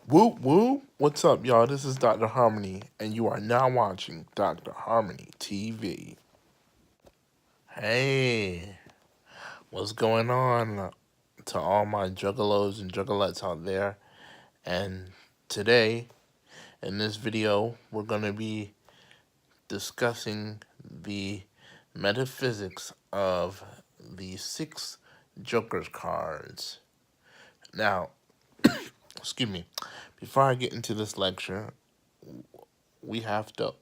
Whoop whoop! What's up, y'all? This is Dr. Harmony, and you are now watching Dr. Harmony TV. Hey, what's going on to all my Juggalos and Juggalettes out there? And today, in this video, we're going to be discussing the metaphysics of the six Joker's cards. Now, excuse me, before I get into this lecture, we have to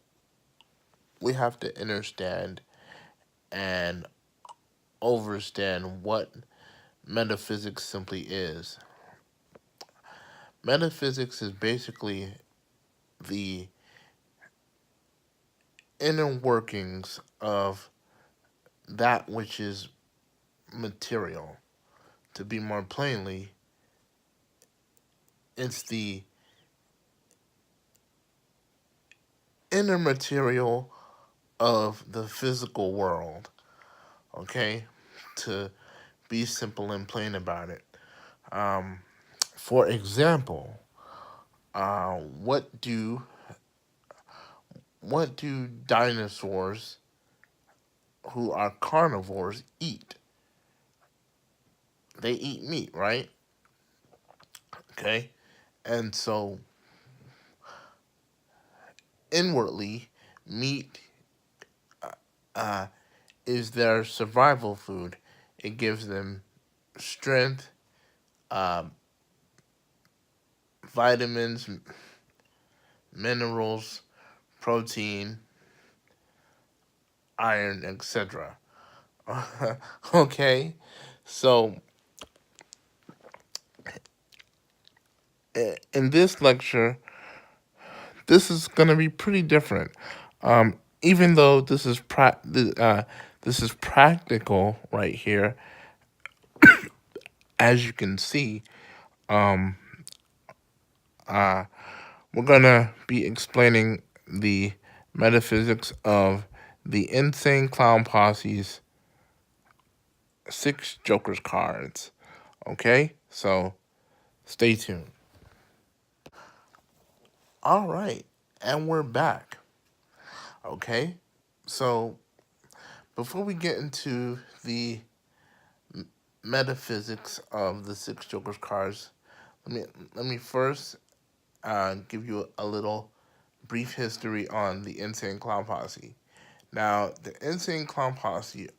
understand and overstand what metaphysics simply is. Metaphysics is basically the inner workings of that which is material. To be more plainly, it's the inner material of the physical world. Okay? To be simple and plain about it. For example, what do dinosaurs who are carnivores eat? They eat meat, right? Okay, and so inwardly, meat uh, is their survival food. It gives them strength, uh, vitamins, minerals, protein, iron, etc. Okay, so in this lecture, this is going to be pretty different. Even though this is practical right here, as you can see, uh, we're gonna be explaining the metaphysics of the Insane Clown Posse's six Joker's cards. Okay, so stay tuned. All right, and we're back. Okay, so before we get into the metaphysics of the six Joker's cards, let me first give you a little brief history on the Insane Clown Posse. Now, the Insane Clown Posse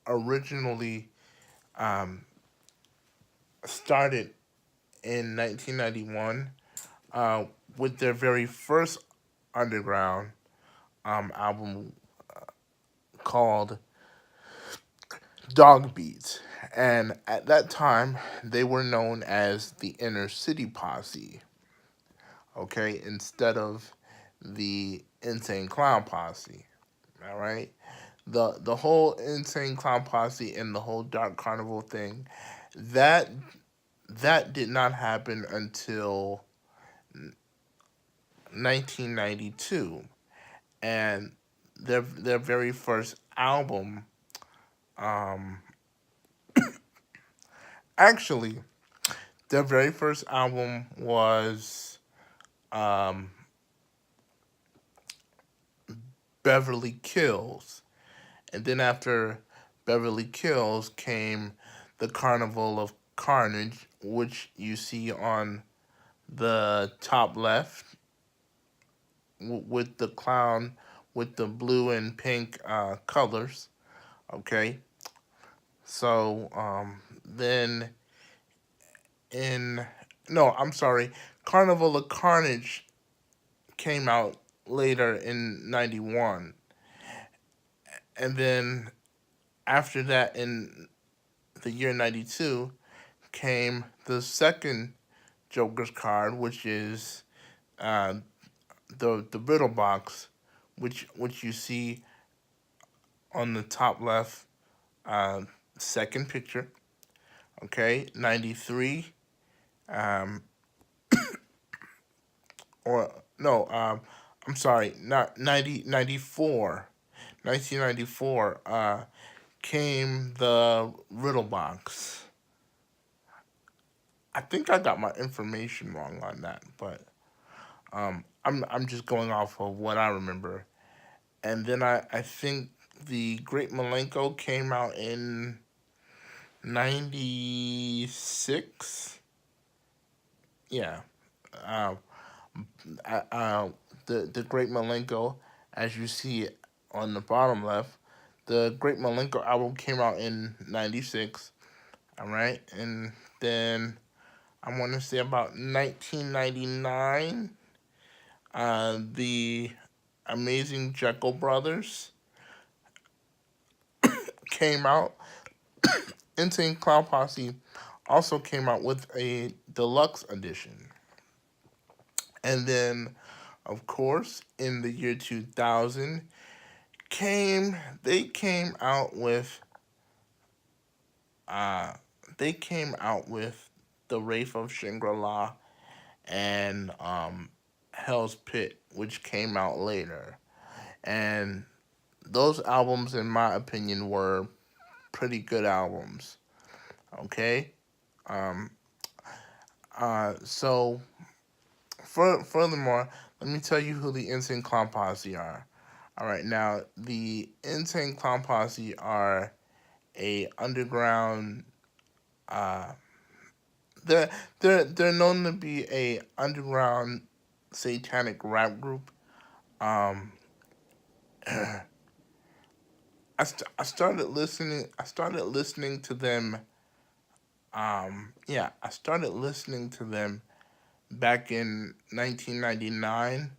originally started in 1991 uh, with their very first underground album called Dog Beats. And at that time, they were known as the Inner City Posse, okay, instead of the Insane Clown Posse. All right, the whole Insane Clown Posse and the whole Dark Carnival thing, that did not happen until 1992, and their very first album, um, actually, their very first album was um, Beverly Kills. And then after Beverly Kills came the Carnival of Carnage, which you see on the top left with the clown with the blue and pink colors. Okay, so then in no, I'm sorry, Carnival of Carnage came out later in '91, and then after that in the year '92 came the second Joker's card, which is uh, the Riddle box, which you see on the top left, uh, second picture. Okay, 93, um, or no, I'm sorry, not 94, 1994, came the Riddle box. I think I got my information wrong on that, but I'm just going off of what I remember. And then I think the Great Malenko came out in '96. Yeah. Uh, uh, uh, the Great Malenko, as you see it on the bottom left, the Great Malenko album came out in '96. All right, and then I want to say about 1999, the Amazing Jekyll Brothers came out. Insane Clown Posse also came out with a deluxe edition. And then, of course, in the year 2000, they came out with uh they came out with the Wraith of Shangri-La and Hell's Pit, which came out later. And those albums, in my opinion, were pretty good albums. Okay. Um, so furthermore, let me tell you who the Insane Clown Posse are. All right, now the Insane Clown Posse are a underground. Uh, they're known to be a underground satanic rap group. Um, I started listening. I started listening to them. Yeah, I started listening to them back in 1999,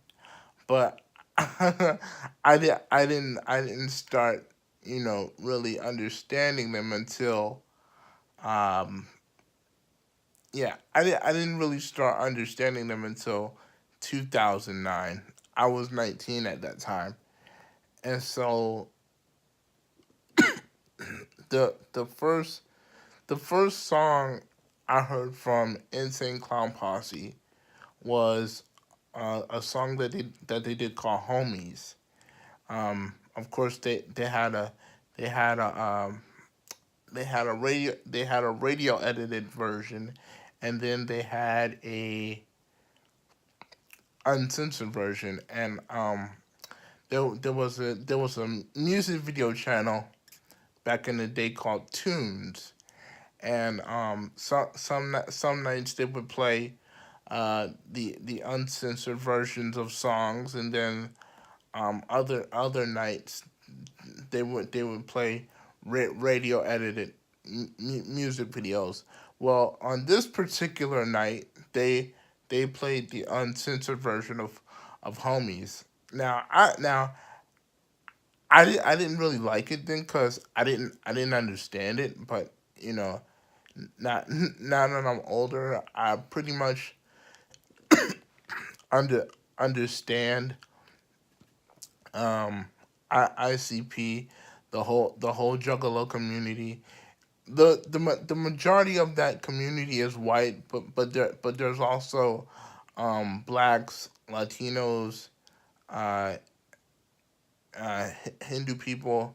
but I didn't start, really understanding them until, um, yeah, I didn't really start understanding them until 2009. I was 19 at that time, and so the first song I heard from Insane Clown Posse was a song that they did called "Homies." Of course, they had a they had a radio edited version, and then they had a uncensored version, and there was a music video channel back in the day called Tunes, and some nights they would play the uncensored versions of songs, and then other nights they would play radio edited music videos. Well, on this particular night, they played the uncensored version of Homies. I didn't really like it then because I didn't understand it, but not now that I'm older, I pretty much under understand um ICP, the whole Juggalo community. The majority of that community is white, but there's also blacks, Latinos, uh, Hindu people,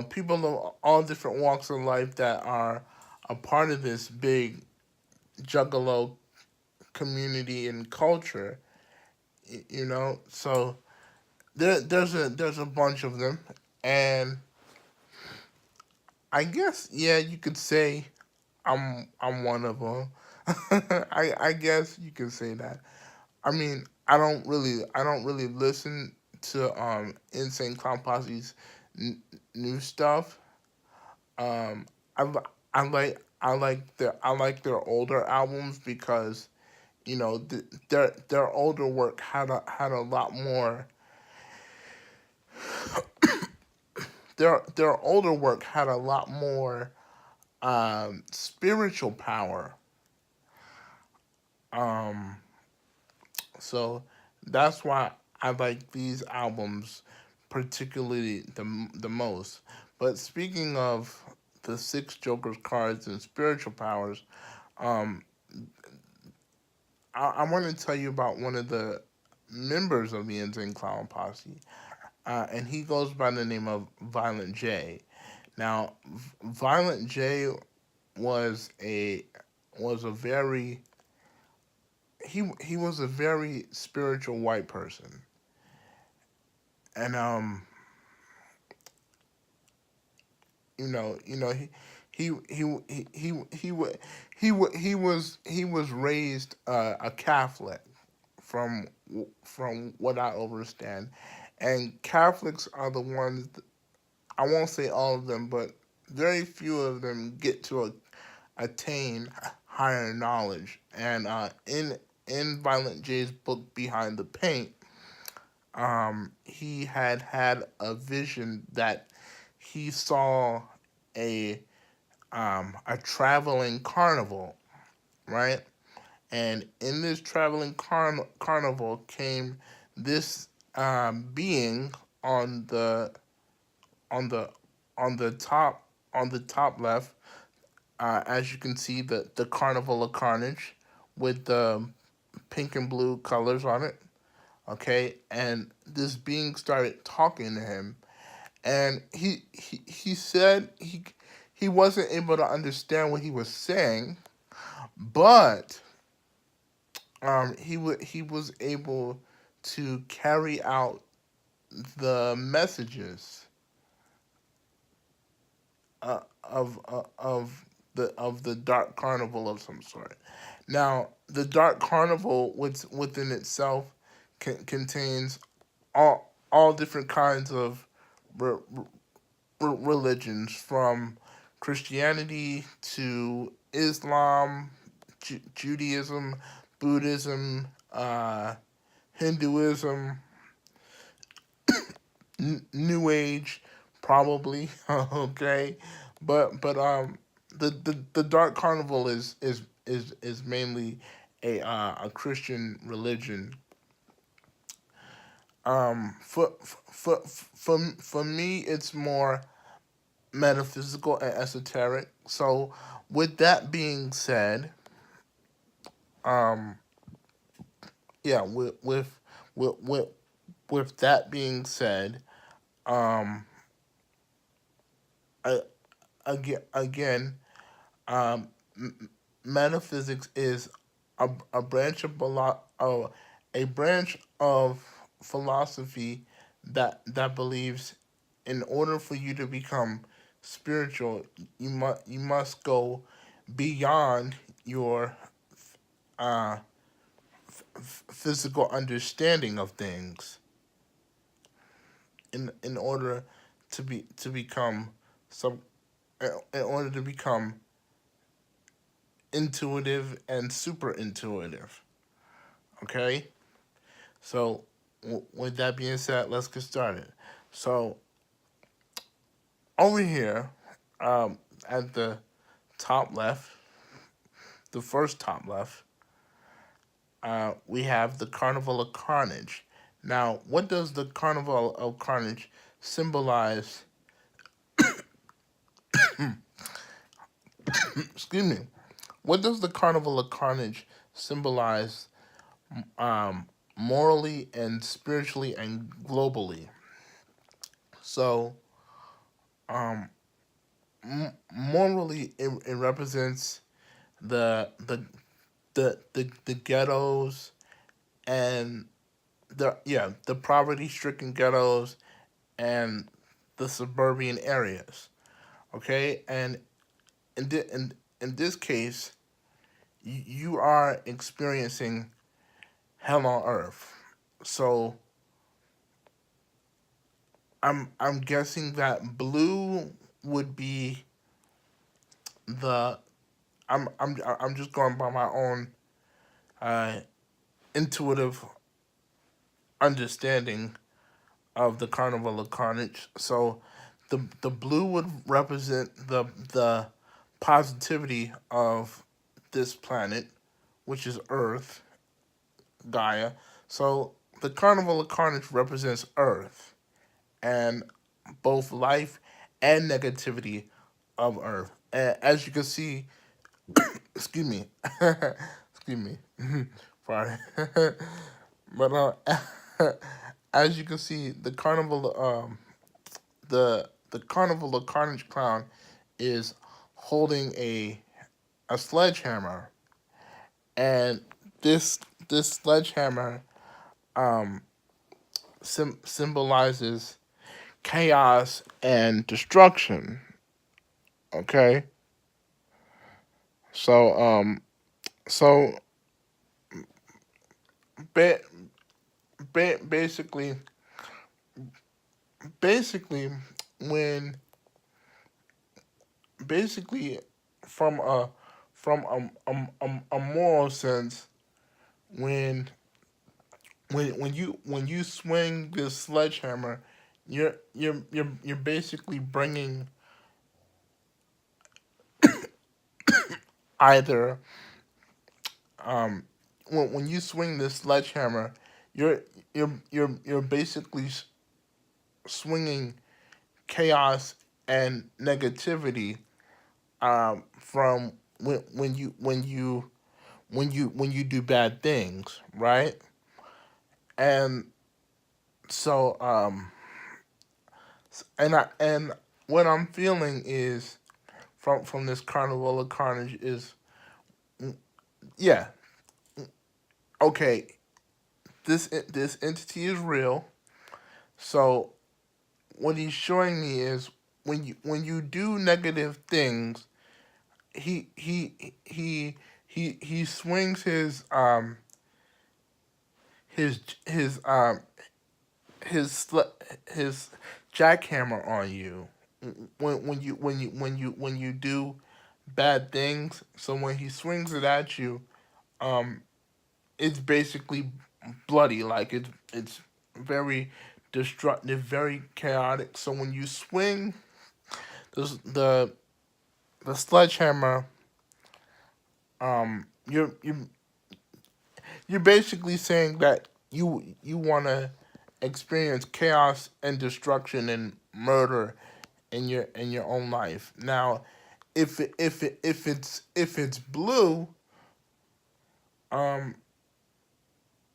people of all different walks of life that are a part of this big Juggalo community and culture. So there's a bunch of them, and I guess, yeah, you could say I'm one of them. I guess you could say that. I mean, I don't really listen to Insane Clown Posse's new stuff. Um, I like their older albums because their older work had a lot more. Their older work had a lot more spiritual power. Um, so that's why I like these albums particularly the most. But speaking of the six Joker's cards and spiritual powers, um, I want to tell you about one of the members of the Insane Clown Posse, and he goes by the name of Violent J. Now, Violent J was a was a very he was a very spiritual white person, and he he was raised a Catholic from what I understand, and Catholics are the ones. I won't say all of them, but very few of them get to attain higher knowledge. And in Violent J's book Behind the Paint, he had a vision that he saw a a traveling carnival, right? And in this traveling carnival came this being on the on the on the top left. As you can see, the Carnival of Carnage with the pink and blue colors on it. Okay, and this being started talking to him, and he said he wasn't able to understand what he was saying, but he was able to carry out the messages of the dark carnival of some sort. Now, the dark carnival within itself contains all different kinds of re- religions, from Christianity to Islam, Judaism, Buddhism, Hinduism, New Age, probably. Okay, but the Dark Carnival is mainly a Christian religion. For me, it's more metaphysical and esoteric. So, with that being said, um, yeah, with with, with that being said, um, I, again, um, metaphysics is a branch of a branch of philosophy that believes in order for you to become spiritual, you must go beyond your uh, physical understanding of things in order to become some in order to become intuitive and super intuitive. Okay, so with that being said, let's get started. So over here, um, at the top left, the first top left, we have the Carnival of Carnage. Now, what does the Carnival of Carnage symbolize? Excuse me. What does the Carnival of Carnage symbolize, um, morally and spiritually and globally? So, um, morally, it represents the the the ghettos and the poverty stricken ghettos and the suburban areas. Okay, and in this case, you are experiencing hell on earth. So I'm guessing that blue would be the I'm just going by my own uh, intuitive understanding of the Carnival of Carnage. So the blue would represent the positivity of this planet, which is Earth, Gaia. So the Carnival of Carnage represents Earth and both life and negativity of Earth. And as you can see, excuse me, excuse me, sorry, but as you can see, the Carnival of Carnage clown is holding a sledgehammer, and this sledgehammer um symbolizes chaos and destruction. Okay, so so ba- basically basically when basically from a a moral sense, when when you swing this sledgehammer, you're basically bringing either when you swing this sledgehammer, you're you're basically swinging chaos and negativity from when you do bad things, right? And so and what I'm feeling is from this carnival of carnage is, yeah, okay, this entity is real. So what he's showing me is when you do negative things, he swings his his um his jackhammer on you when you do bad things. So when he swings it at you, um, it's basically bloody. Like it's very destructive, very chaotic. So when you swing the sledgehammer, you're basically saying that you want to experience chaos and destruction and murder in your own life. Now, if it's blue, um,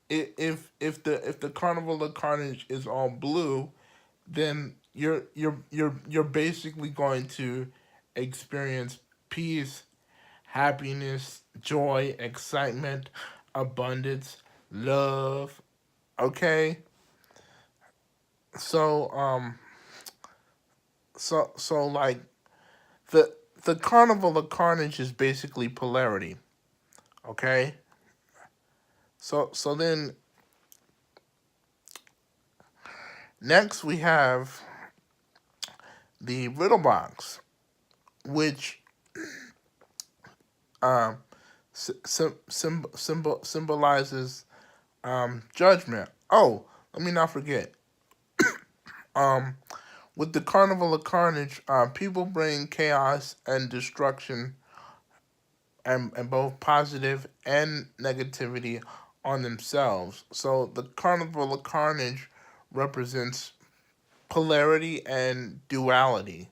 if the Carnival of Carnage is all blue, then you're basically going to experience peace, happiness, joy, excitement, abundance, love. Okay, so so like the the Carnival of Carnage is basically polarity. Okay, so then next we have the Riddle box, which um symbolizes judgment. Oh, let me not forget. Um, with the Carnival of Carnage, people bring chaos and destruction and both positive and negativity on themselves. So the Carnival of Carnage represents polarity and duality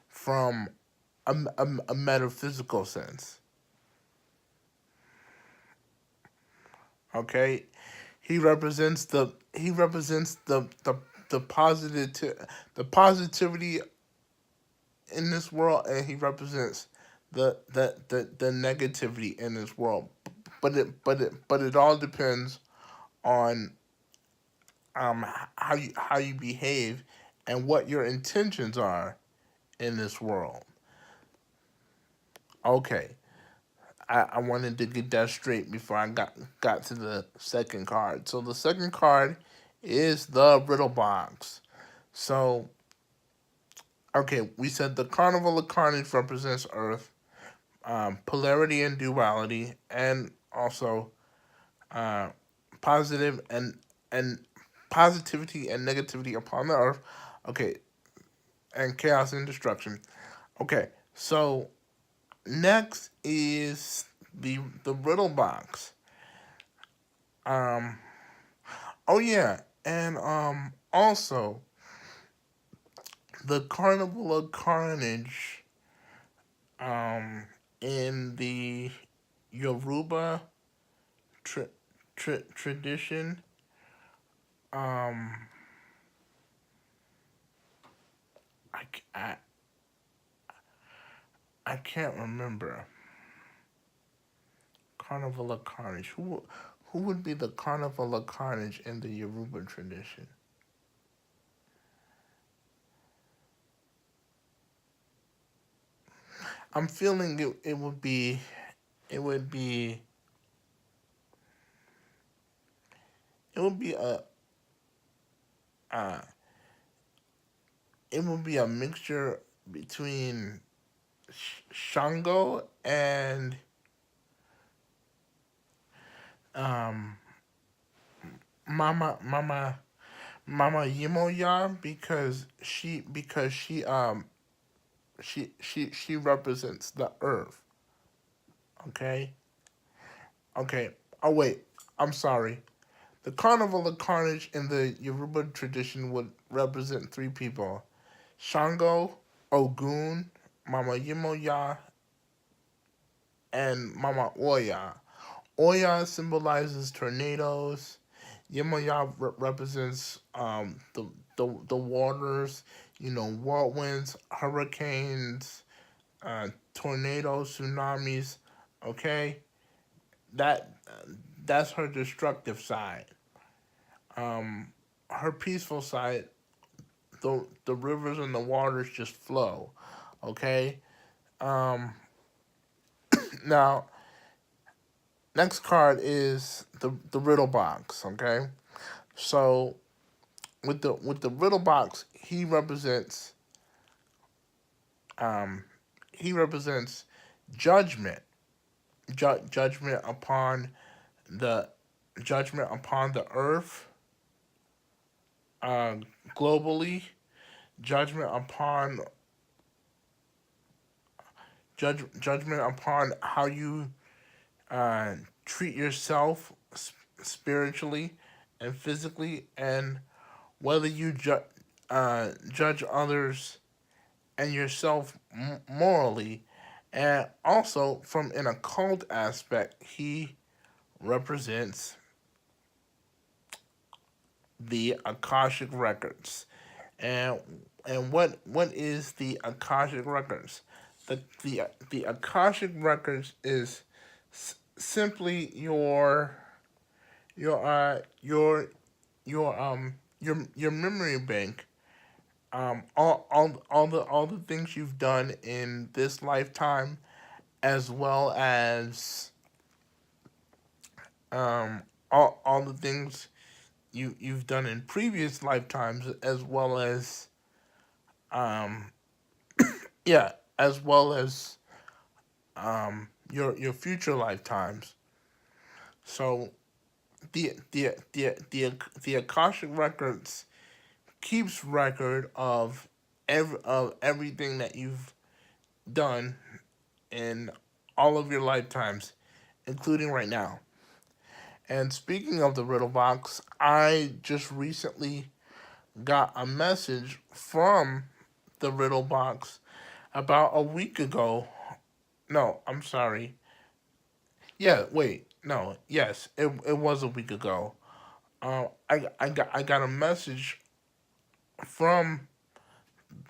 from a metaphysical sense. Okay, he represents the positive the positivity in this world, and he represents the negativity in this world. But it all depends on how you behave and what your intentions are in this world. Okay, I wanted to get that straight before I got to the second card. So the second card is the Riddle box. So okay, we said the Carnival of Carnage represents Earth, polarity and duality, and also uh, positive and positivity and negativity upon the Earth. Okay, and chaos and destruction. Okay, so next is the Riddle box. Um, oh yeah, and also the Carnival of Carnage. In the Yoruba tradition, um, I, I I can't remember. Carnival of Carnage. Who would be the Carnival of Carnage in the Yoruba tradition? I'm feeling it would be it would be it would be a uh, it would be a mixture between Shango and um Mama Mama Mama Yimoya, because she represents the earth. Okay? Okay. Oh wait, I'm sorry. The Carnival of Carnage in the Yoruba tradition would represent three people: Shango, Ogun, Mama Yimoya, and Mama Oya. Oya symbolizes tornadoes. Yimoya represents the waters, whirlwinds, hurricanes, tornadoes, tsunamis. Okay, that that's her destructive side. Her peaceful side, the rivers and the waters just flow. Okay. Um, Now, next card is the riddle box. Okay. So with the riddle box, um he represents judgment, judgment upon the earth, uh, globally, judgment upon judgment upon how you treat yourself spiritually and physically, and whether you judge others and yourself morally. And also, from an occult aspect, he represents the Akashic records. And what is the Akashic records? The Akashic records is simply your your memory bank. All the things you've done in this lifetime, as well as all the things you've done in previous lifetimes, as well as um yeah, as well as your future lifetimes. So the Akashic records keeps record of everything that you've done in all of your lifetimes, including right now. And speaking of the riddle box, I just recently got a message from the riddle box about a week ago. No, I'm sorry. Yeah, wait. No, yes, it was a week ago. I got a message from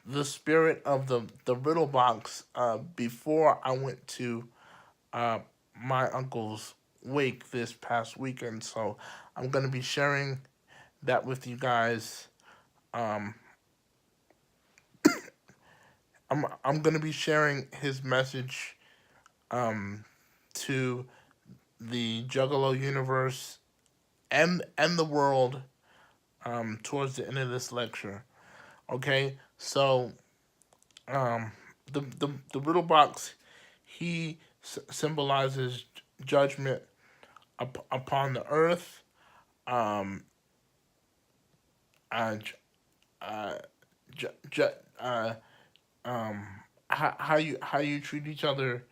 the spirit of the riddle box before I went to uh, my uncle's wake this past weekend. So I'm gonna be sharing that with you guys. Um, I'm gonna be sharing his message um, to the Juggalo universe and the world towards the end of this lecture. Okay, so um, the riddle box, he symbolizes judgment upon the earth, um, uh, uh, ju- ju- uh, um, how you treat each other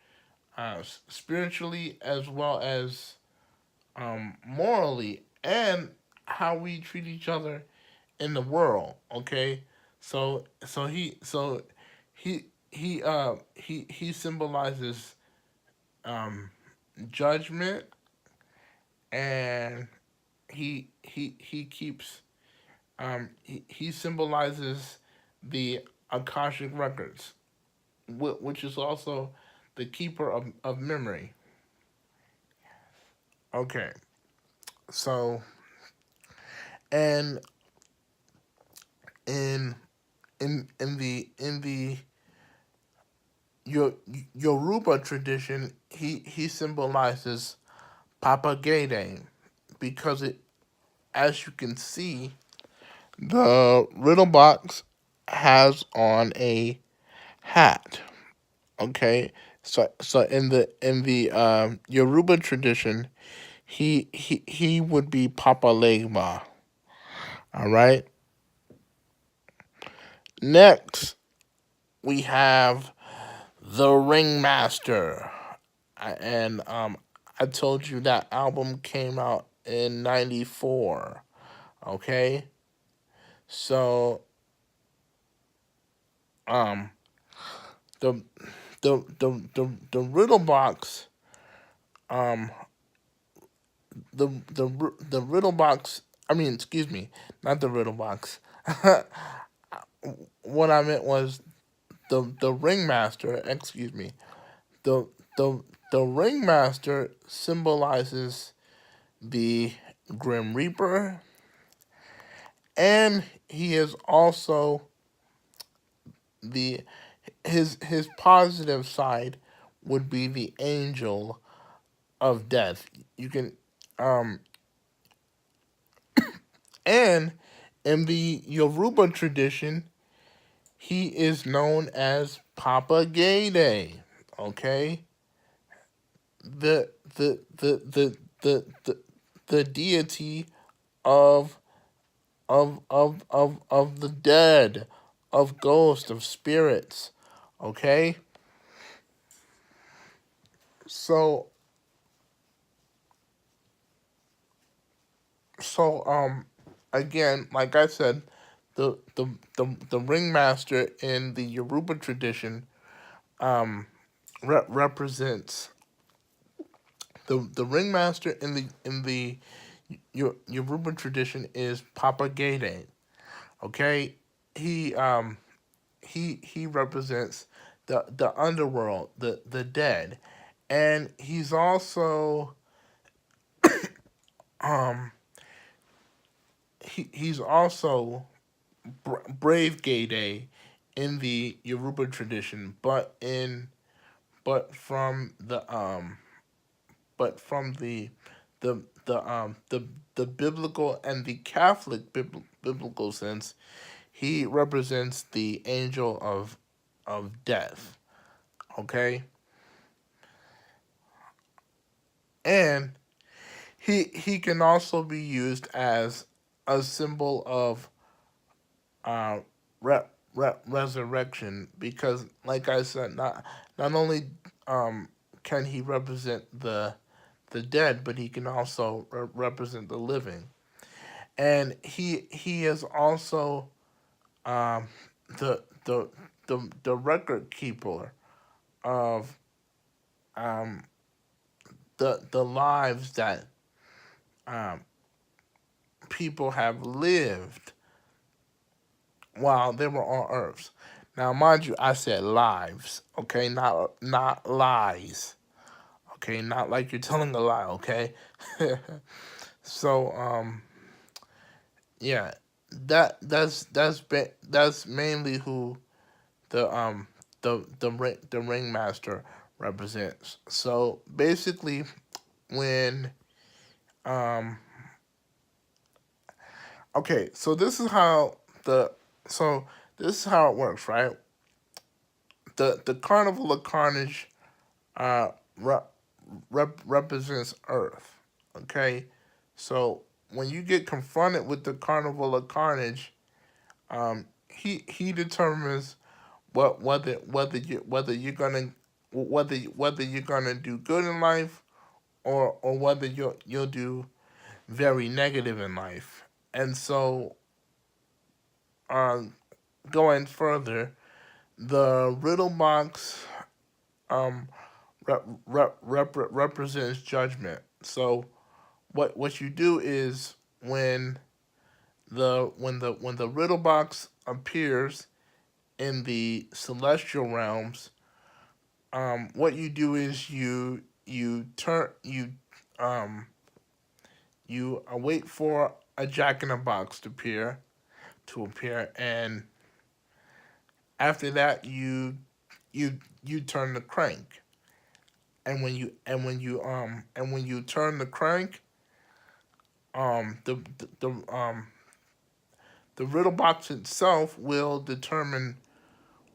spiritually, as well as morally, and how we treat each other in the world. Okay, so he symbolizes um, judgment, and he keeps he symbolizes the Akashic records, which is also the keeper of memory. Okay, so and in in the Yo- Yoruba tradition, he symbolizes Papa Gede because it, as you can see, the riddle box has on a hat. Okay, so in the Yoruba tradition, he would be Papa Legba. All right. Next, we have the Ringmaster, and I told you that album came out in '94. Okay, so um the the riddle box, um the riddle box, I mean, excuse me, not the riddle box. What I meant was the ringmaster, excuse me, the the the ringmaster symbolizes the grim reaper, and he is also the his positive side would be the angel of death. You can um and in the Yoruba tradition, he is known as Papa Gede. Okay, the the the the the the, the deity of of the dead, of ghosts, of spirits. Okay, so again, like I said, the ringmaster in the Yoruba tradition um represents the ringmaster in the Yoruba tradition is Papa Gede. Okay, he he represents the underworld, the dead, and he's also um he's also brave Gede in the Yoruba tradition, but from the but from the the biblical and the Catholic biblical sense, he represents the angel of death. Okay, and he can also be used as a symbol of uh resurrection because, like I said, not only can he represent the dead, but he can also represent the living, and he is also um, the the record keeper of um, the lives that um, people have lived while they were on Earth. Now, mind you, I said lives, okay, not lies, okay, not like you're telling a lie, okay. So yeah, that's mainly who the ringmaster represents. So basically, when um okay, so so this is how it works, right? The Carnival of Carnage uh represents Earth. Okay, so when you get confronted with the Carnival of Carnage, he determines what whether you're gonna whether you're gonna do good in life, or whether you'll do very negative in life. And so, uh, going further, the riddle box um represents judgment. So what you do is when the riddle box appears in the celestial realms, what you do is you turn you um you wait for a jack-in-the-box to appear, and after that you turn the crank. And when you turn the crank, the riddle box itself will determine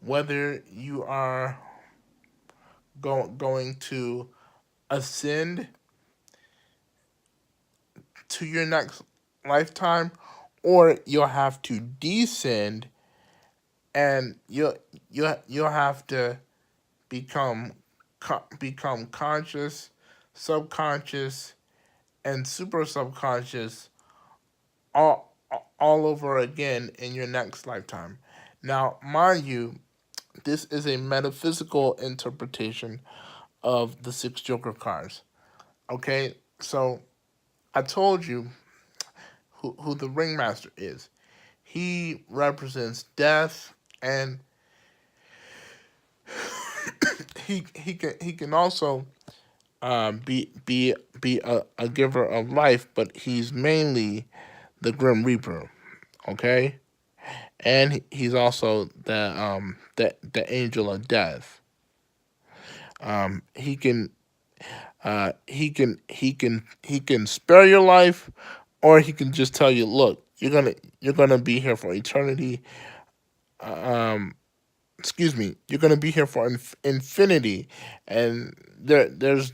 whether you are going to ascend to your next lifetime, or you'll have to descend, and you'll have to become become conscious, subconscious, and super subconscious all over again in your next lifetime. Now, mind you, this is a metaphysical interpretation of the six Joker cards. Okay, so I told you who the Ringmaster is. He represents death, and he can also be a giver of life, but he's mainly the Grim Reaper. Okay, and he's also the angel of death. He can he can spare your life, or he can just tell you, look, you're gonna be here for eternity. Excuse me, you're gonna be here for infinity, and there's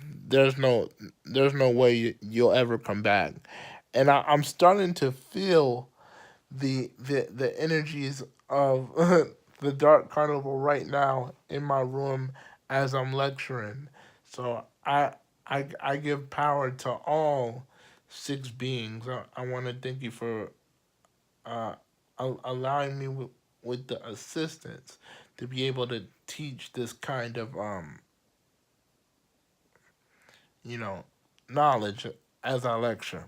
no way you'll ever come back. And I'm starting to feel the energies of the Dark Carnival right now in my room as I'm lecturing. So I give power to all six beings. I want to thank you for uh, allowing me with the assistance to be able to teach this kind of you know knowledge as I lecture.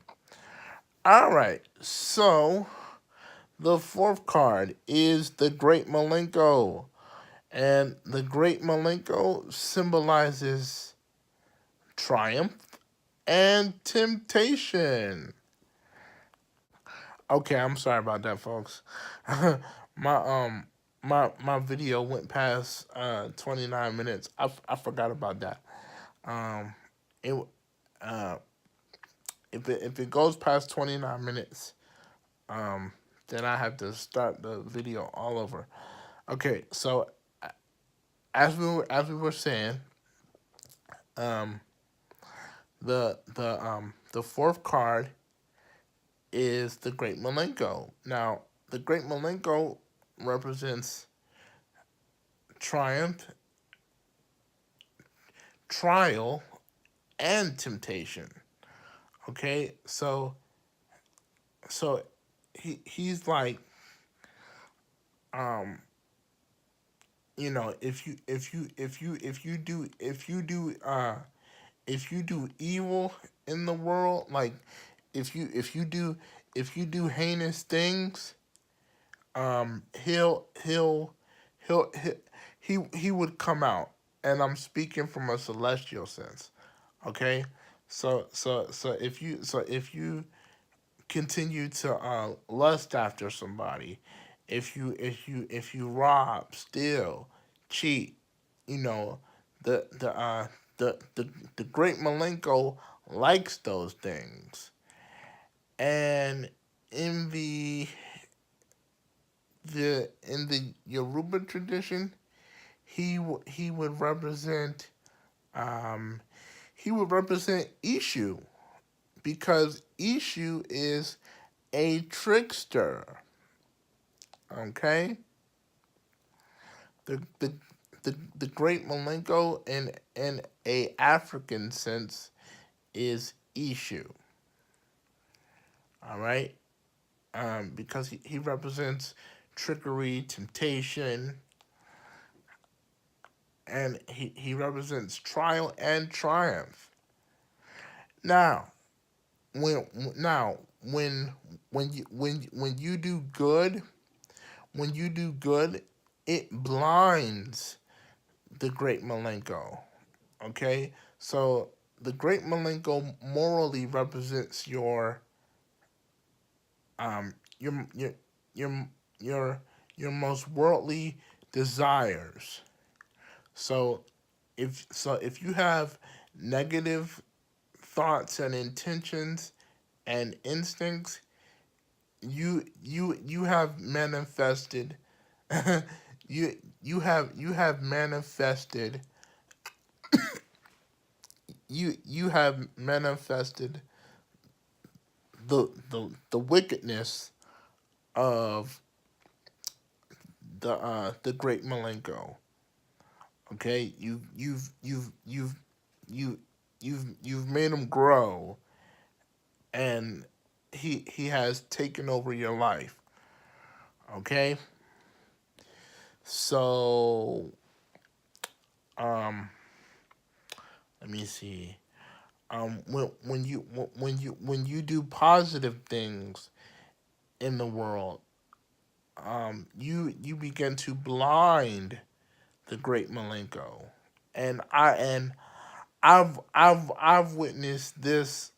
All right, so the fourth card is the Great Malenko. And the Great Malenko symbolizes triumph and temptation. Okay, I'm sorry about that, folks. my my video went past 29 minutes. I forgot about that. Um, it uh if it goes past 29 minutes, um, then I have to start the video all over. Okay, so as we were saying, um, the fourth card is the Great Malenko. Now, the Great Malenko represents triumph, trial, and temptation. Okay, so he's like, um, if you do evil in the world, like if you if you do if you do heinous things, he'll he would come out, and I'm speaking from a celestial sense. Okay, so if you continue to lust after somebody, if you rob, steal, cheat, you know, the the uh the great Malenko likes those things. And in the Yoruba tradition, he would represent um Ishu, because Ishu is a trickster. Okay, the the great Malenko in a African sense is Ishu. All right, because he represents trickery, temptation, and he represents trial and triumph. Now, when now when you do good, it blinds the great Malenko. Okay, so the great Malenko morally represents your your your your your your most worldly desires. So if you have negative thoughts and intentions and instincts, you have manifested you have manifested you have manifested the wickedness of the great Malenko. Okay, you you've made him grow, and he has taken over your life. Okay, so um, let me see. When you do positive things in the world, you begin to blind the great Malenko, and I've witnessed this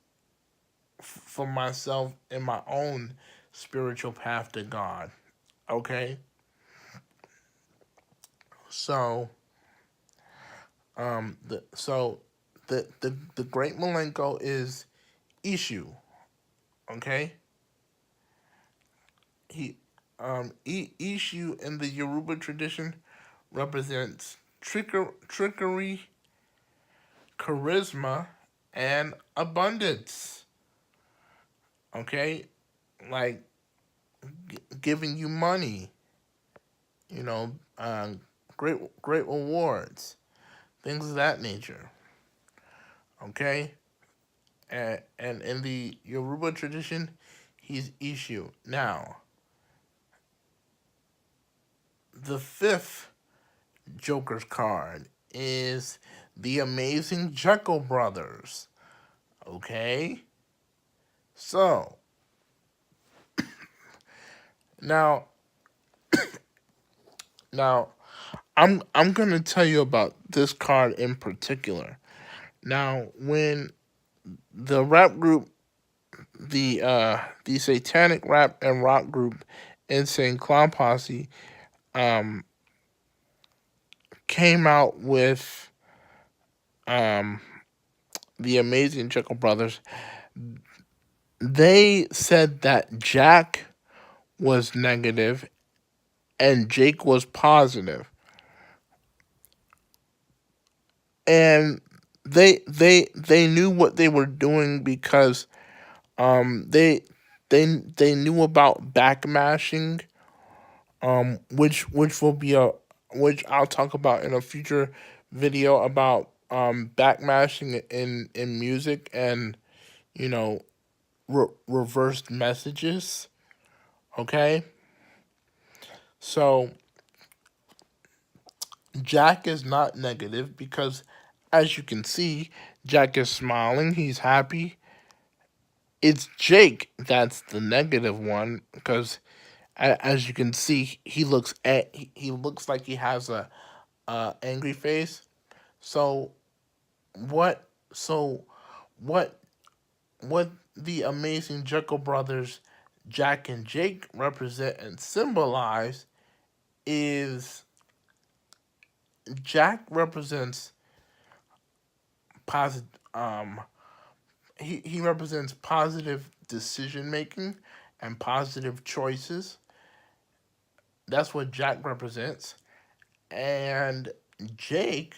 for myself in my own spiritual path to God. Okay, so the great Malenko is Ishu. Okay, he Ishu in the Yoruba tradition represents trickery, charisma, and abundance. Okay, like giving you money, you know, great rewards, things of that nature. Okay, and in the Yoruba tradition, he's Ishu. Now, the fifth Joker's card is the amazing Chuckle brothers. Okay, so now now I'm gonna tell you about this card in particular. Now, when the rap group, the satanic rap and rock group, Insane Clown Posse, um, came out with um the amazing Chuckle brothers, they said that Jack was negative and Jake was positive, and they knew what they were doing because they they knew about backmashing, which will be a which I'll talk about in a future video about backmashing in music and you know reversed messages. Okay, so Jack is not negative because, as you can see, Jack is smiling. He's happy. It's Jake that's the negative one because, as you can see, he looks like he has a angry face. So what? So what? What the amazing Juggle brothers, Jack and Jake, represent and symbolize is Jack represents positive. He represents positive decision making and positive choices. That's what Jack represents. And Jake,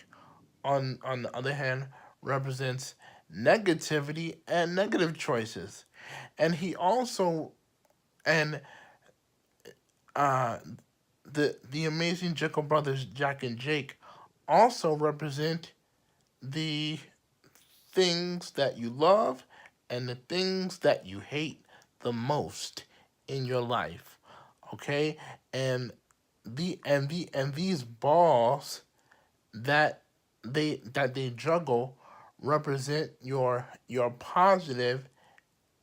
on the other hand, represents negativity and negative choices. And he also and uh the amazing Jekyll brothers Jack and Jake also represent the things that you love and the things that you hate the most in your life. Okay? And these balls that they juggle represent your positive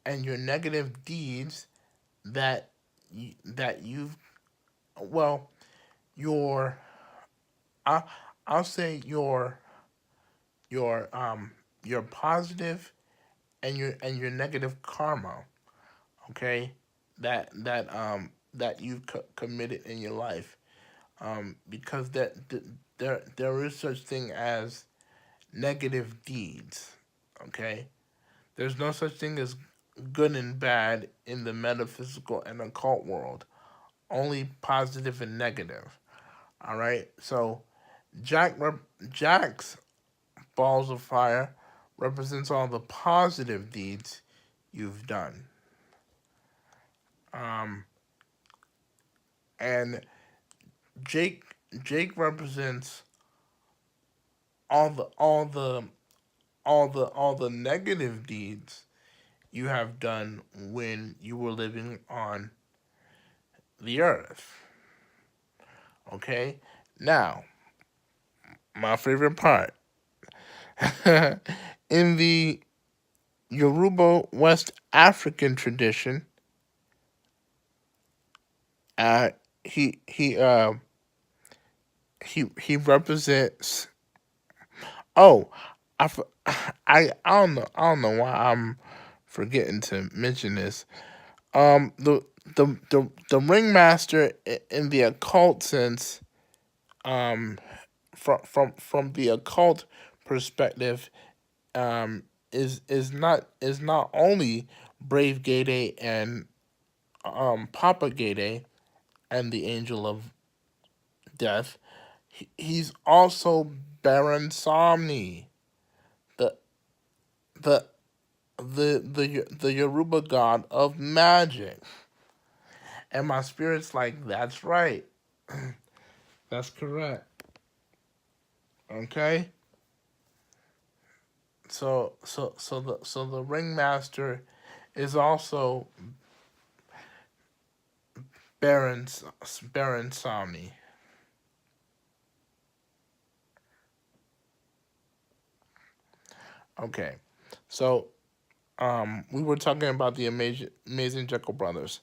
and your negative deeds that you've well your I I'll say your your positive and your negative karma. Okay, that you've committed in your life, because there is such thing as negative deeds. Okay, there's no such thing as good and bad in the metaphysical and occult world. Only positive and negative. All right. So Jack's balls of fire represents all the positive deeds you've done. Um, and Jake Jake represents all the all the all the negative deeds you have done when you were living on the earth. Okay? Now, my favorite part. In the Yoruba West African tradition, uh, he he uh he represents. Oh, I, I don't know why I'm forgetting to mention this. The ringmaster in the occult sense, um, from the occult perspective, is not only Brave Gede and Papa Gede and the Angel of Death. He's also Baron Somni, the the the Yoruba god of magic. And my spirit's like, that's right. That's correct. Okay? So the ringmaster is also Baron Somni. Okay. So we were talking about the amazing Jekyll brothers,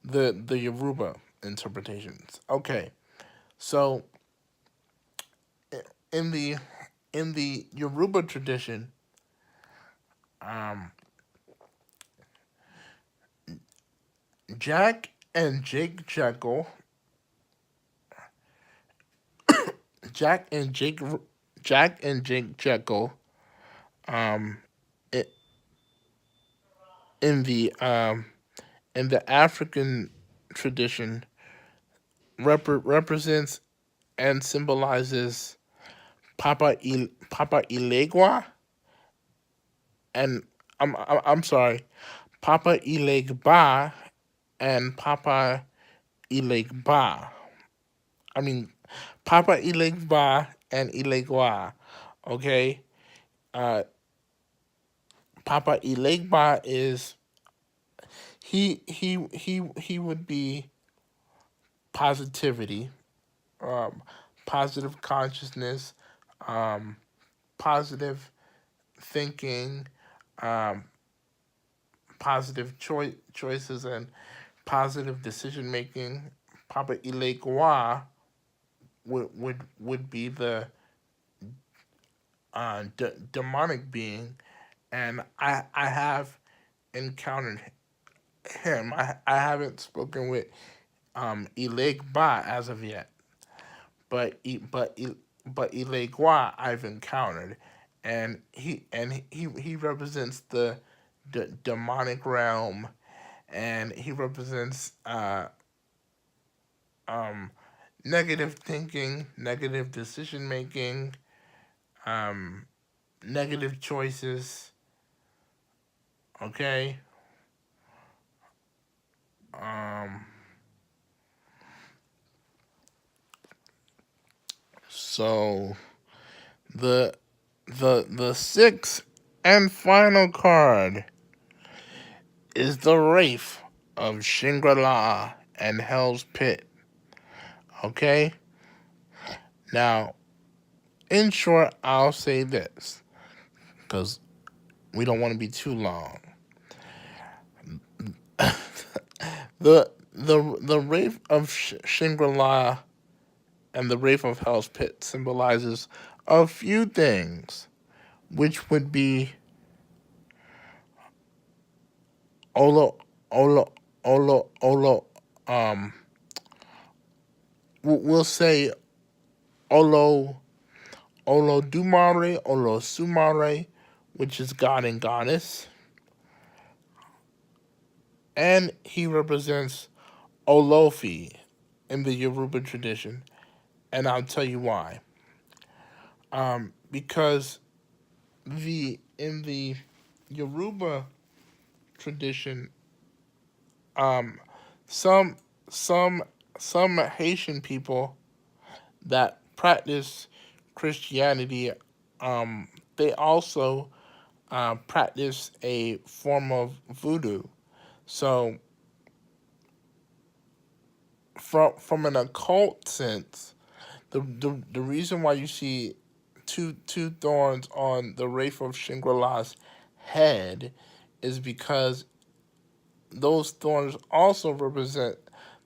the Yoruba interpretations. Okay. So in the Yoruba tradition, um, Jack and Jake Jekyll, Jack and Jake, Jack and Jake Jekyll, um, i- in the African tradition, represents and symbolizes Papa Ilegua, and I'm sorry, Papa Ilegba and Papa Ilegba. I mean, Papa Ilegba and Ilegua. Okay, uh, Papa Ilegba is he would be positivity, um, positive consciousness, um, positive thinking, um, positive choices, and positive decision making. Papa Ilegua would be the demonic being, and I have encountered him. I haven't spoken with Ilegba as of yet, but Ilegua I've encountered, and he represents the demonic realm, and he represents um negative thinking, negative decision making, um negative choices. Okay. Um. So the the sixth and final card is the Wraith of Shangri-La and Hell's Pit. Okay? Now, in short, I'll say this, because we don't want to be too long. The Wraith of Shangri-La and the Wraith of Hell's Pit symbolizes a few things, which would be Olo, Olo, Olo, um, we'll say Olo, Olodumare, Olosumare, which is God and Goddess. And he represents Olofi in the Yoruba tradition. And I'll tell you why. Because in the Yoruba tradition, some some some Haitian people that practice Christianity, they also practice a form of voodoo. So, from an occult sense, the reason why you see two thorns on the wraith of Shangri-La's head is because those thorns also represent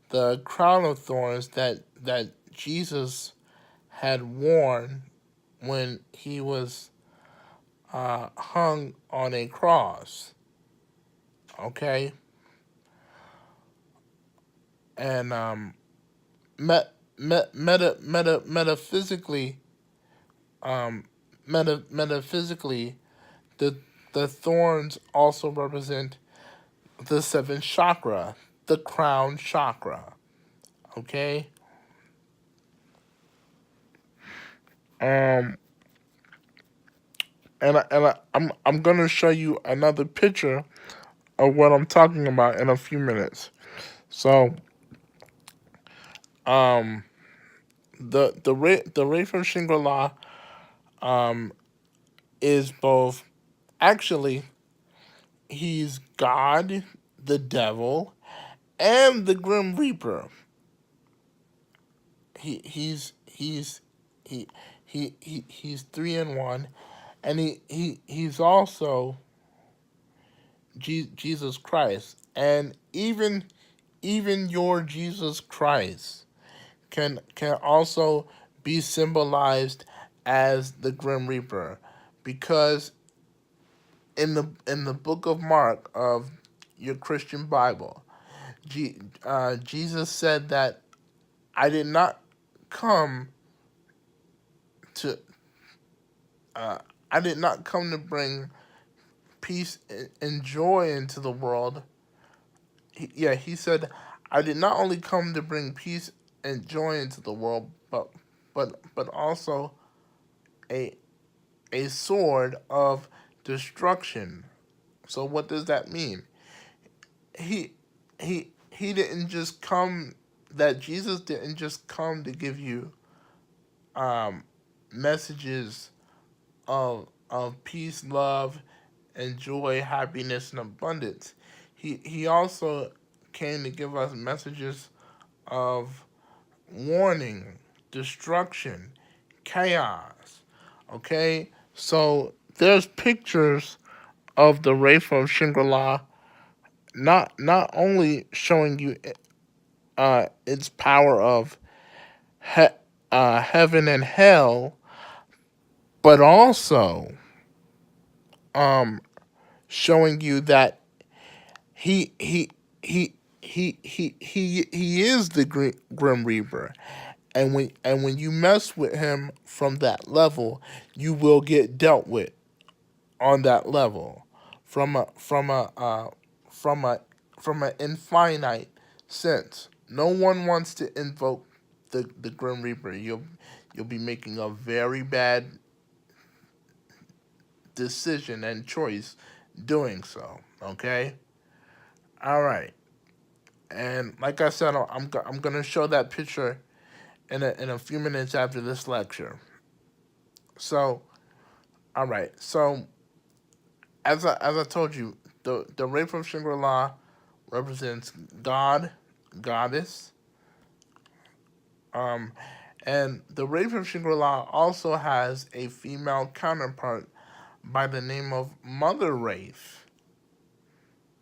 the crown of thorns that Jesus had worn when he was hung on a cross. Okay, and metaphysically, metaphysically, the the thorns also represent the seventh chakra, the crown chakra. Okay, um, I'm gonna show you another picture of what I'm talking about in a few minutes. So, um, the Wraith of Shangri-La is both, actually, he's God, the devil, and the Grim Reaper. He's he he's three in one, and he's also Jesus Christ, and even your Jesus Christ can also be symbolized as the Grim Reaper, because in the book of Mark of your Christian Bible, Jesus said that I did not come to I did not come to bring peace and joy into the world. He said, I did not only come to bring peace and joy into the world, but also a a sword of destruction. So what does that mean? He he didn't just come that Jesus didn't just come to give you messages of peace, love, and joy, happiness, and abundance. He also came to give us messages of warning, destruction, chaos. Okay, so there's pictures of the Wraith of Shangri-La, not only showing you its power of heaven and hell, but also showing you that he he he is the Grim Reaper, and when you mess with him from that level, you will get dealt with on that level, from from a from an infinite sense. No one wants to invoke the Grim Reaper. You'll be making a very bad decision and choice doing so. Okay. All right. And like I said, I'm gonna show that picture in a few minutes after this lecture. So, all right. So, as I told you, the Wraith of Shangri-La represents God, Goddess, um, and the Wraith of Shangri-La also has a female counterpart by the name of Mother Wraith.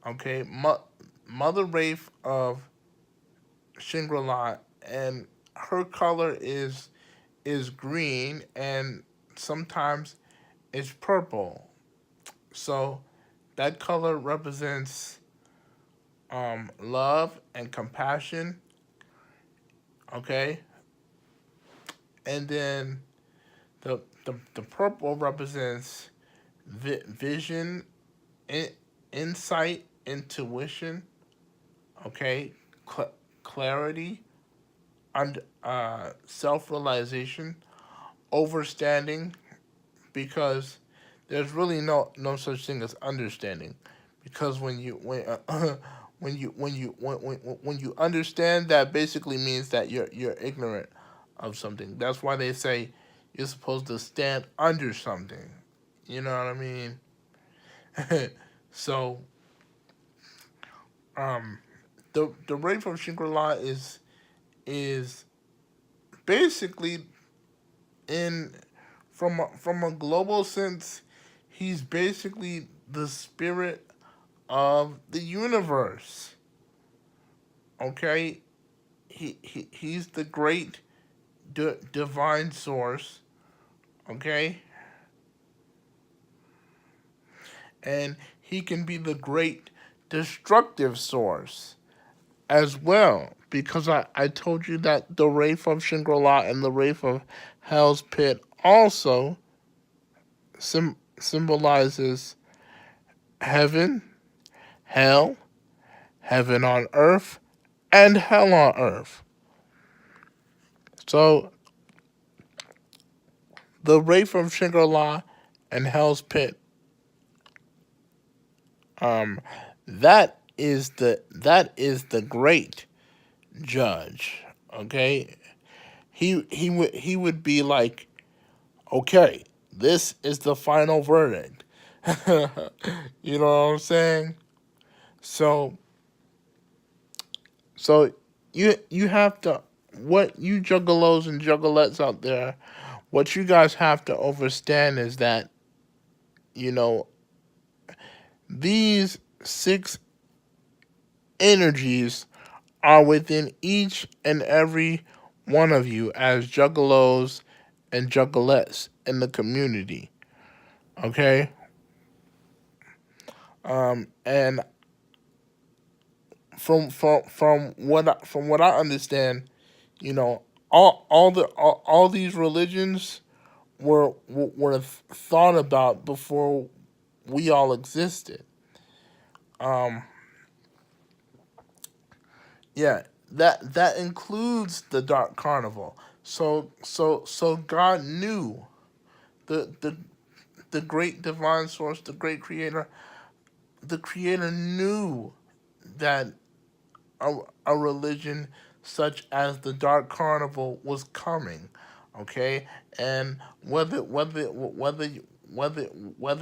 Okay, Mother Wraith of Shangri-La, and her color is green, and sometimes it's purple. So that color represents love and compassion. Okay, and then the purple represents vision, in, insight, intuition. Okay, clarity, and self-realization, overstanding, because there's really no such thing as understanding, because when you understand, that basically means that you're ignorant of something. That's why they say you're supposed to stand under something. You know what I mean? So um the rape of Shangri-La is basically, in from a global sense, he's basically the spirit of the universe. Okay, he's the great divine source. Okay, and he can be the great destructive source as well, because I told you that the wraith of Shangri-La and the wraith of Hell's Pit also symbolizes heaven, hell, heaven on earth, and hell on earth. So the wraith of Shangri-La and Hell's Pit, um, that is the great judge. Okay, he would be like, okay, this is the final verdict. You know what I'm saying? So so you have to, what you juggalos and juggalettes out there, what you guys have to understand is that, you know, these six energies are within each and every one of you as juggalos and juggalettes in the community. Okay? And from what I understand, you know, all these religions were thought about before we all existed. Um, yeah, that includes the Dark Carnival. So God knew, the the the great divine source, the great creator, the creator knew that a religion such as the Dark Carnival was coming. Okay, and whether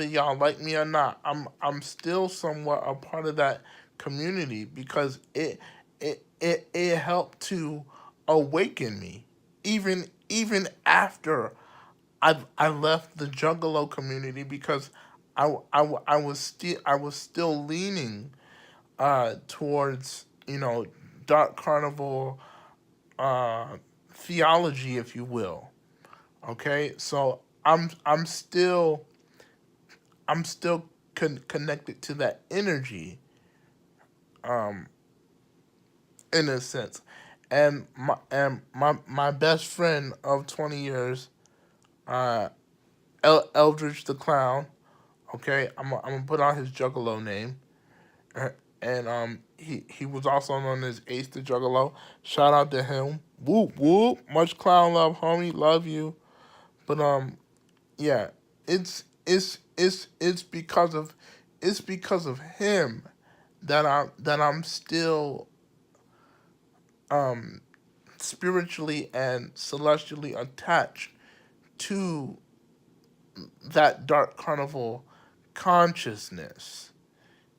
y'all like me or not, I'm still somewhat a part of that community, because it helped to awaken me, even after I left the Juggalo community, because I was still leaning towards, dark carnival theology, if you will. Okay, so I'm still connected to that energy, um, in a sense, and my best friend of 20 years, uh, Eldridge the Clown. Okay, I'm gonna put out his Juggalo name. And he was also known as Ace the Juggalo. Shout out to him. Whoop whoop. Much clown love, homie. Love you. But yeah, it's because of him that I'm still um spiritually and celestially attached to that dark carnival consciousness.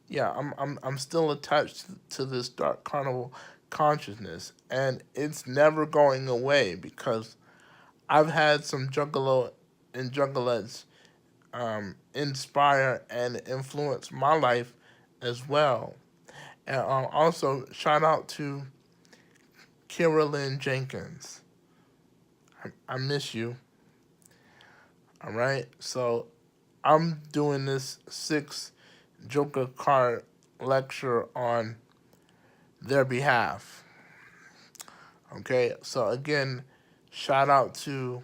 Yeah, I'm still attached to this dark carnival consciousness, and it's never going away, because I've had some juggalo and juggalettes inspire and influence my life as well. And also shout out to Carolyn Jenkins. I miss you. All right, so I'm doing this 6 Joker card lecture on their behalf. Okay, so again, shout out to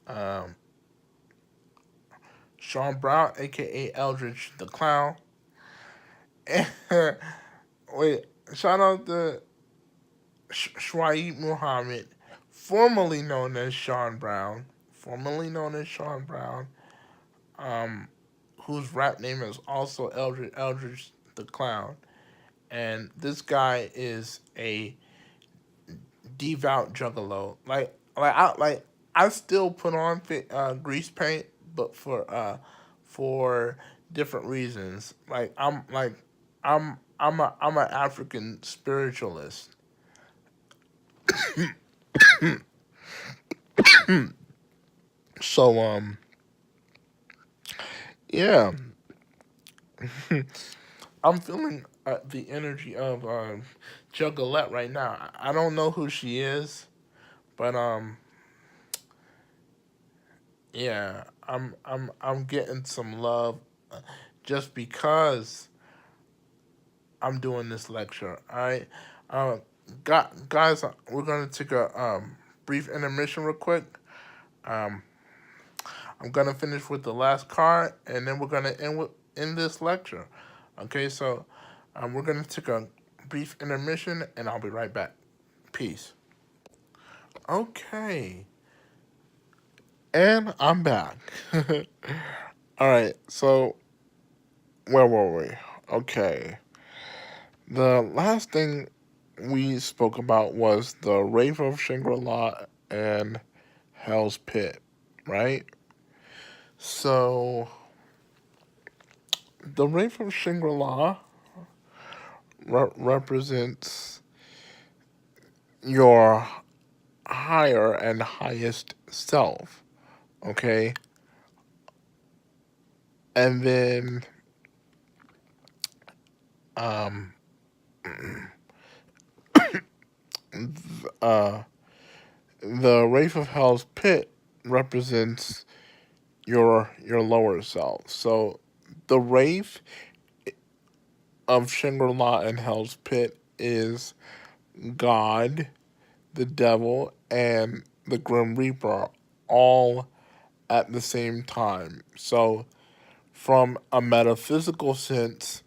um, Sean Brown, aka Eldridge the Clown. Wait, shout out to Shwaib Muhammad, formerly known as Sean Brown, um, whose rap name is also Eldridge the Clown. And this guy is a devout juggalo. I still put on grease paint, but for different reasons. I'm an African spiritualist. So yeah, I'm feeling the energy of Juggalette right now. I don't know who she is, but yeah, I'm getting some love just because I'm doing this lecture. All right, uh, guys, we're gonna take a brief intermission real quick. Um, I'm gonna finish with the last card, and then we're gonna end this lecture. Okay, so we're gonna take a brief intermission, and I'll be right back. Peace. Okay, and I'm back. All right, so where were we? Okay, the last thing we spoke about was the Wraith of Shangri-La and Hell's Pit, right? So the Wraith of Shangri-La represents your higher and highest self, okay? And then um uh the Wraith of Hell's Pit represents your lower self. So the Wraith of Shangri-La and Hell's Pit is God, the devil, and the Grim Reaper all at the same time. So from a metaphysical sense,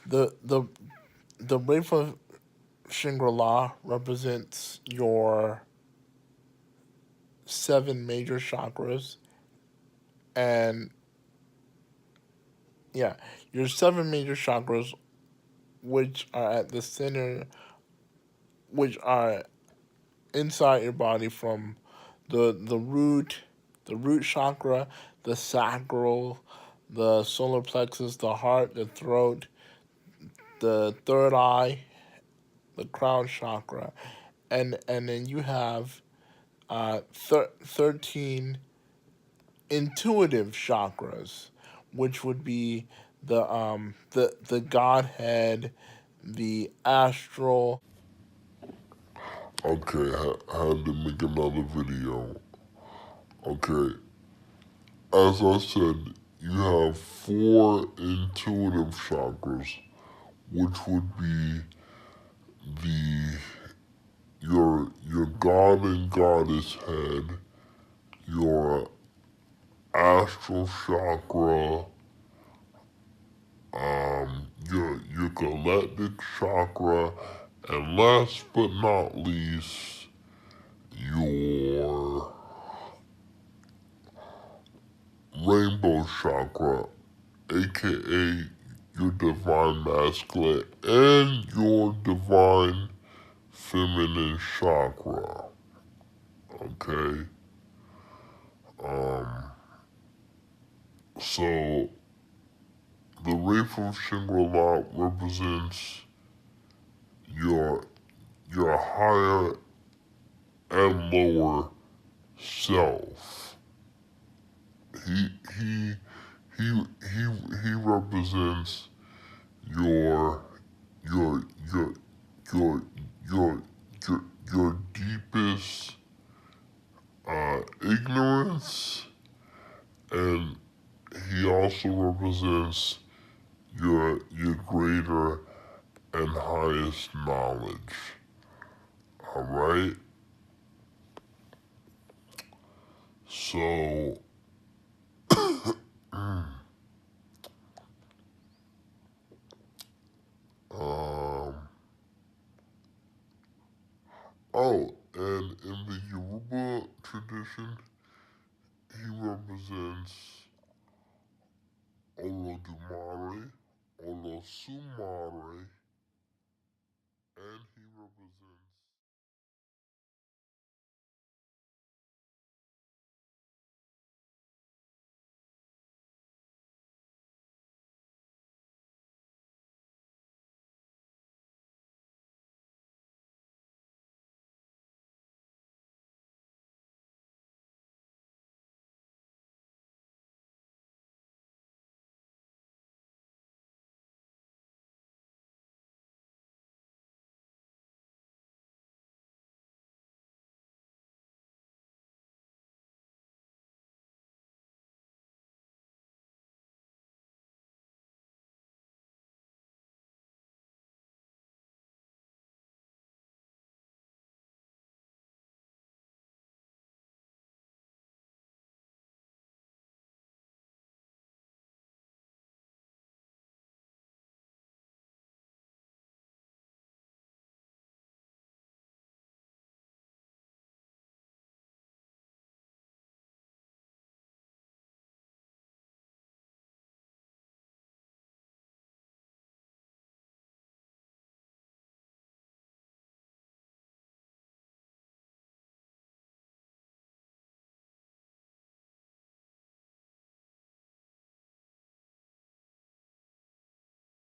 the the the Wraith of Shangri-La represents your seven major chakras, and yeah, your seven major chakras, which are at the center, which are inside your body from the root chakra, the sacral, the solar plexus, the heart, the throat, the third eye, the crown chakra, and then you have 13 intuitive chakras, which would be the Godhead, the astral. Okay, I had to make another video. Okay, as I said, you have four intuitive chakras, which would be the your god and goddess head, your astral chakra, your galactic chakra, and last but not least, your rainbow chakra, aka your divine masculine and your divine feminine chakra. Okay? So the Wraith of Shangri-La represents your your higher and lower self. He he he represents your your your your your your deepest ignorance and he also represents your greater and highest knowledge. Alright? So, oh, and in the Yoruba tradition, he represents Olodumare, Olosumare, and